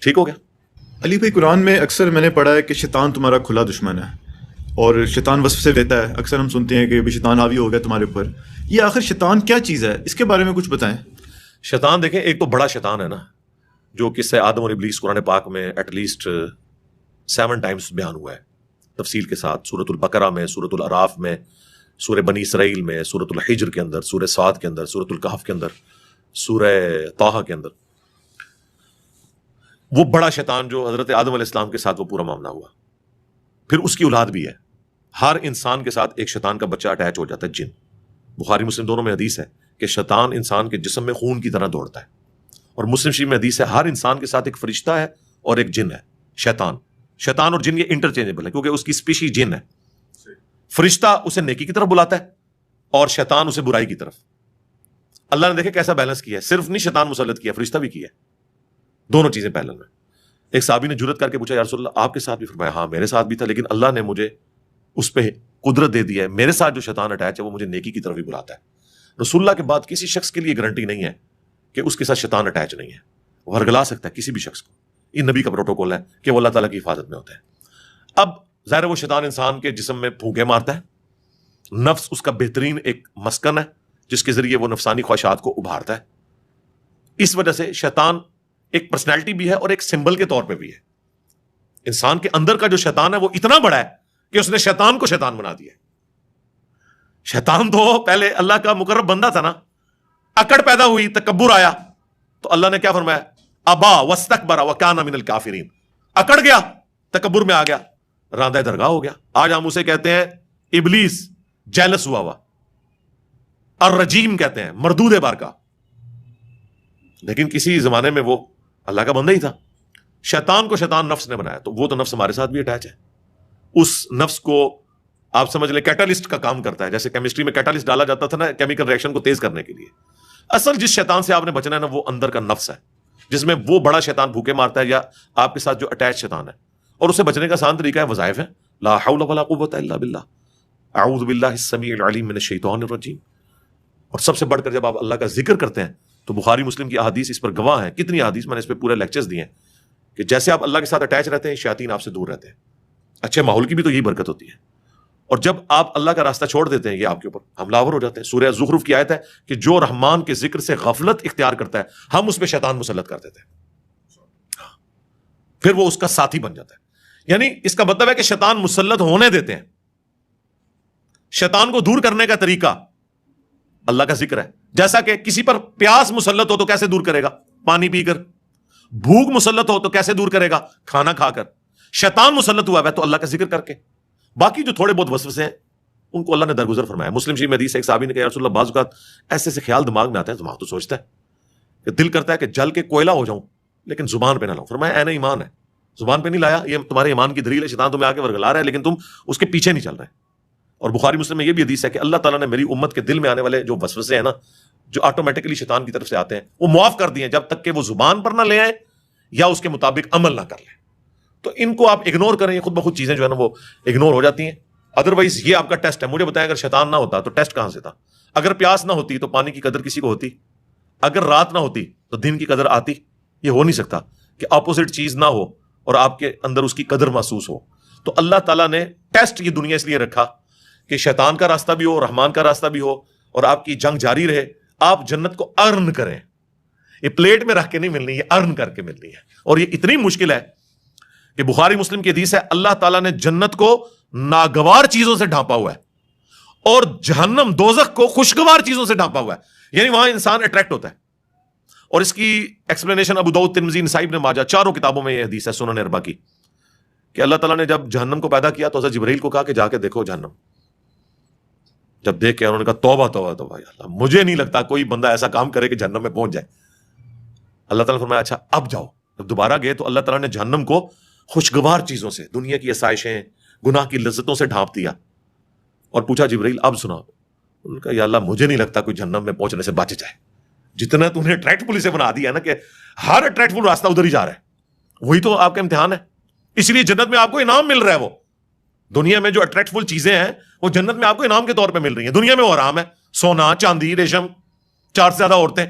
ٹھیک ہو گیا. علی بھائی، قرآن میں اکثر میں نے پڑھا ہے کہ شیطان تمہارا کھلا دشمن ہے، اور شیطان وسوسے دیتا ہے. اکثر ہم سنتے ہیں کہ شیطان حاوی ہو گیا تمہارے اوپر. یہ آخر شیطان کیا چیز ہے، اس کے بارے میں کچھ بتائیں. شیطان دیکھیں، ایک تو بڑا شیطان ہے نا، جو قصہ آدم اور ابلیس قرآن پاک میں ایٹ لیسٹ 7 ٹائمز بیان ہوا ہے تفصیل کے ساتھ. سورۃ البقرہ میں، سورۃ الاعراف میں، سورہ بنی اسرائیل میں، سورۃ الحجر کے اندر، سورہ صاد کے اندر، سورۃ الکہف کے اندر، سورہ طٰہٰ کے اندر. وہ بڑا شیطان جو حضرت آدم علیہ السلام کے ساتھ وہ پورا معاملہ ہوا. پھر اس کی اولاد بھی ہے. ہر انسان کے ساتھ ایک شیطان کا بچہ اٹیچ ہو جاتا ہے، جن. بخاری مسلم دونوں میں حدیث ہے کہ شیطان انسان کے جسم میں خون کی طرح دوڑتا ہے. اور مسلم شریف میں حدیث ہے ہر انسان کے ساتھ ایک فرشتہ ہے اور ایک جن ہے. شیطان اور جن یہ انٹرچینجبل ہے، کیونکہ اس کی اسپیشی جن ہے. فرشتہ اسے نیکی کی طرف بلاتا ہے اور شیطان اسے برائی کی طرف. اللہ نے دیکھے کیسا بیلنس کیا ہے، صرف نہیں شیطان مسلط کیا، فرشتہ بھی کیا ہے، دونوں چیزیں پیرلل میں. ایک صحابی نے جرأت کر کے پوچھا، یا رسول اللہ آپ کے ساتھ بھی؟ فرمایا ہاں میرے ساتھ بھی تھا، لیکن اللہ نے مجھے اس پہ قدرت دے دی ہے. میرے ساتھ جو شیطان اٹیچ ہے وہ مجھے نیکی کی طرف ہی بلاتا ہے. رسول اللہ کے بعد کسی شخص کے لیے گارنٹی نہیں ہے کہ اس کے ساتھ شیطان اٹیچ نہیں ہے. وہ ہرگلا سکتا ہے کسی بھی شخص کو. یہ نبی کا پروٹوکول ہے کہ وہ اللہ تعالیٰ کی حفاظت میں ہوتا ہے. اب ظاہر وہ شیطان انسان کے جسم میں پھونکے مارتا ہے. نفس اس کا بہترین ایک مسکن ہے جس کے ذریعے وہ نفسانی خواہشات کو ابھارتا ہے. اس وجہ سے شیطان ایک پرسنالٹی بھی ہے اور ایک سمبل کے طور پہ بھی ہے. انسان کے اندر کا جو شیطان ہے وہ اتنا بڑا ہے کہ اس نے شیطان کو شیطان بنا دیا. شیطان تو پہلے اللہ کا مقرب بندہ تھا نا. اکڑ پیدا ہوئی، تکبر آیا، تو اللہ نے کیا فرمایا؟ ابا واستکبر وکان من الکافرین. اکڑ گیا، تکبر میں آ گیا، راندہ درگاہ ہو گیا. آج ہم اسے کہتے ہیں ابلیس، جیلس ہوا ہوا. الرجیم کہتے ہیں، مردود بارکا. لیکن کسی زمانے میں وہ اللہ کا بندہ ہی تھا. شیطان کو شیطان نفس نے بنایا، تو وہ تو نفس ہمارے ساتھ بھی اٹیچ ہے. اس نفس کو آپ سمجھ لیں کیٹالسٹ کا کام کرتا ہے. جیسے کیمسٹری میں کیٹالسٹ ڈالا جاتا تھا نا کیمیکل ریئیکشن کو تیز کرنے کے لیے. اصل جس شیطان سے آپ نے بچنا ہے نا وہ اندر کا نفس ہے، جس میں وہ بڑا شیطان بھوکے مارتا ہے، یا آپ کے ساتھ جو اٹیچ شیطان ہے. اور اسے بچنے کا آسان طریقہ ہے، وظائف ہے. لا حول ولا قوت الا باللہ، اعوذ باللہ السمیع العلیم من الشیطان الرجیم. اور سب سے بڑھ کر جب آپ اللہ کا ذکر کرتے ہیں تو بخاری مسلم کی احادیث اس پر گواہ ہیں. کتنی احادیث، میں نے اس پہ پورے لیکچرز دیے ہیں کہ جیسے آپ اللہ کے ساتھ اٹیچ رہتے ہیں شیاطین آپ سے دور رہتے ہیں. اچھے ماحول کی بھی تو یہی برکت ہوتی ہے. اور جب آپ اللہ کا راستہ چھوڑ دیتے ہیں یہ آپ کے اوپر حملہ آور ہو جاتے ہیں. سورہ زخرف کی آیت ہے کہ جو رحمان کے ذکر سے غفلت اختیار کرتا ہے ہم اس پہ شیطان مسلط کر دیتے ہیں، پھر وہ اس کا ساتھی بن جاتا ہے. یعنی اس کا مطلب ہے کہ شیطان مسلط ہونے دیتے ہیں. شیطان کو دور کرنے کا طریقہ اللہ کا ذکر ہے. جیسا کہ کسی پر پیاس مسلط ہو تو کیسے دور کرے گا؟ پانی پی کر. بھوک مسلط ہو تو کیسے دور کرے گا؟ کھانا کھا کر. شیطان مسلط ہوا ہے تو اللہ کا ذکر کر کے. باقی جو تھوڑے بہت وسوسے ہیں ان کو اللہ نے درگزر فرمایا. مسلم شریف میں حدیث ایک صحابی نے کہا یا رسول اللہ بعض اوقات ایسے سے خیال دماغ میں آتے ہیں، دماغ تو سوچتا ہے کہ دل کرتا ہے کہ جل کے کوئلہ ہو جاؤں لیکن زبان پہ نہ لاؤں. فرمایا عین ایمان ہے، زبان پہ نہیں لایا، یہ تمہارے ایمان کی دلیل ہے. شیطان تمہیں آ کے ورگلا رہا ہے لیکن تم اس کے پیچھے نہیں چل رہے. اور بخاری مسلم میں یہ بھی حدیث ہے کہ اللہ تعالیٰ نے میری امت کے دل میں آنے والے جو وسوسے ہیں نا، جو آٹومیٹکلی شیطان کی طرف سے آتے ہیں، وہ معاف کر دیے جب تک کہ وہ زبان پر نہ لے آئے یا اس کے مطابق عمل نہ کر لیں. تو ان کو آپ اگنور کریں، خود بخود چیزیں جو ہے نا وہ اگنور ہو جاتی ہیں. ادروائز یہ آپ کا ٹیسٹ ہے. مجھے بتائیں اگر شیطان نہ ہوتا تو ٹیسٹ کہاں سے تھا؟ اگر پیاس نہ ہوتی تو پانی کی قدر کسی کو ہوتی؟ اگر رات نہ ہوتی تو دن کی قدر آتی؟ یہ ہو نہیں سکتا کہ اپوزٹ چیز نہ ہو اور آپ کے اندر اس کی قدر محسوس ہو. تو اللہ تعالیٰ نے ٹیسٹ یہ دنیا اس لیے رکھا کہ شیطان کا راستہ بھی ہو، رحمان کا راستہ بھی ہو، اور آپ کی جنگ جاری رہے. آپ جنت کو ارن کریں. یہ پلیٹ میں رکھ کے نہیں ملنی، یہ ارن کر کے ملنی ہے. اور یہ اتنی مشکل ہے کہ بخاری مسلم کی حدیث ہے اللہ تعالیٰ نے جنت کو ناگوار چیزوں سے ڈھانپا ہوا ہے اور جہنم دوزخ کو خوشگوار چیزوں سے ڈھانپا ہوا ہے. یعنی وہاں انسان اٹریکٹ ہوتا ہے. اور اس کی ایکسپلینیشن ابو داؤد، ترمذی، نسائی، ابن ماجہ چاروں کتابوں میں یہ حدیث ہے سنن اربعہ کی کہ اللہ تعالیٰ نے جب جہنم کو پیدا کیا تو حضرت جبرائیل کو کہا کہ جا کے دیکھو جہنم. جب دیکھ کے انہوں نے کہا توبہ توبہ توبہ یا اللہ، مجھے نہیں لگتا کوئی بندہ ایسا کام کرے کہ جہنم میں پہنچ جائے. اللہ تعالیٰ نے فرمایا اچھا اب جاؤ. جب دوبارہ گئے تو اللہ تعالیٰ نے جہنم کو خوشگوار چیزوں سے، دنیا کی آسائشیں، گناہ کی لذتوں سے ڈھانپ دیا. اور پوچھا جبرائیل اب سنا. انہوں نے کہا یا اللہ مجھے نہیں لگتا کوئی جہنم میں پہنچنے سے بچ جائے. جتنا تو انہیں اٹریکٹفل اسے بنا دیا نا کہ ہر اٹریکٹفل راستہ ادھر ہی جا رہا ہے. وہی تو آپ کا امتحان ہے. اس لیے جنت میں آپ کو انعام مل رہا ہے. وہ دنیا میں جو اٹریکٹفل چیزیں ہیں وہ جنت میں آپ کو انعام کے طور پہ مل رہی ہیں. دنیا میں وہ حرام ہے، سونا، چاندی، ریشم، 4 سے زیادہ عورتیں.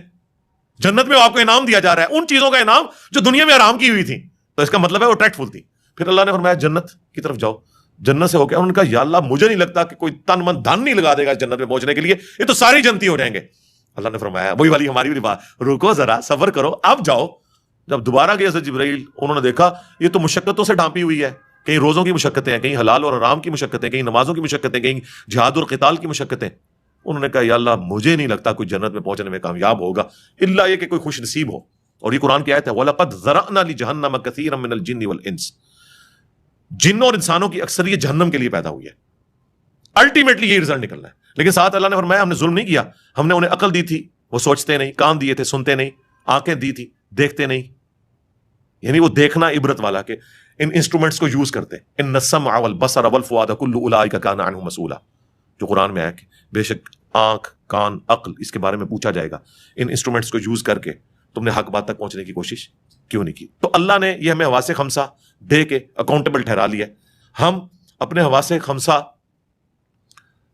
جنت میں آپ کو انعام دیا جا رہا ہے ان چیزوں کا انعام جو دنیا میں آرام کی ہوئی تھی، تو اس کا مطلب ہے وہ اٹریکٹفل تھی. پھر اللہ نے فرمایا جنت کی طرف جاؤ. جنت سے ہو کے انہوں نے کہا یا اللہ مجھے نہیں لگتا کہ کوئی تن من دھن نہیں لگا دے گا جنت میں پہنچنے کے لیے، یہ تو ساری جنتی ہو جائیں گے. اللہ نے فرمایا وہی والی ہماری بات، رکو ذرا صبر کرو اب جاؤ. جب دوبارہ گئے حضرت جبرائیل، انہوں نے دیکھا یہ تو مشقتوں سے ڈھانپی ہوئی ہے، کہیں روزوں کی مشقتیں ہیں، کہیں حلال اور حرام کی مشقتیں، کہیں نمازوں کی مشقتیں، کہیں جہاد اور قتال کی مشقتیں. انہوں نے کہا یا اللہ مجھے نہیں لگتا کوئی جنت میں پہنچنے میں کامیاب ہوگا الا یہ کہ کوئی خوش نصیب ہو. اور یہ قرآن کی آیت ہے وَلَقَدْ ذَرَأْنَا لِجَهَنَّمَ كَثِيرًا مِنَ الْجِنِّ وَالْإِنسِ. جنوں اور انسانوں کی اکثریت جہنم کے لیے پیدا ہوئی ہے، الٹیمیٹلی یہی رزلٹ نکلنا ہے. لیکن ساتھ اللہ نے فرمایا ہم نے ظلم نہیں کیا، ہم نے انہیں عقل دی تھی وہ سوچتے نہیں، کان دیے تھے سنتے نہیں، آنکھیں دی تھی دیکھتے نہیں. یعنی وہ دیکھنا عبرت والا کہ ان انسٹرومنٹس کو یوز کرتے. ان السمع والبصر والفؤاد كل اولئک کان عنہ مسئولا، جو قرآن میں ہے کہ بے شک آنکھ کان عقل اس کے بارے میں پوچھا جائے گا. ان انسٹرومنٹس کو یوز کر کے تم نے حق بات تک پہنچنے کی کوشش کیوں نہیں کی؟ تو اللہ نے یہ ہمیں حواس خمسہ دے کے اکاؤنٹیبل ٹھہرا لیا. ہم اپنے حواس خمسہ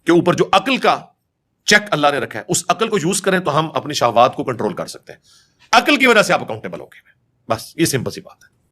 کے اوپر جو عقل کا چیک اللہ نے رکھا ہے اس عقل کو یوز کریں تو ہم اپنی شہوات کو کنٹرول کر سکتے ہیں. عقل کی وجہ سے آپ اکاؤنٹیبل ہو گئے. بس یہ سمپل سی بات ہے.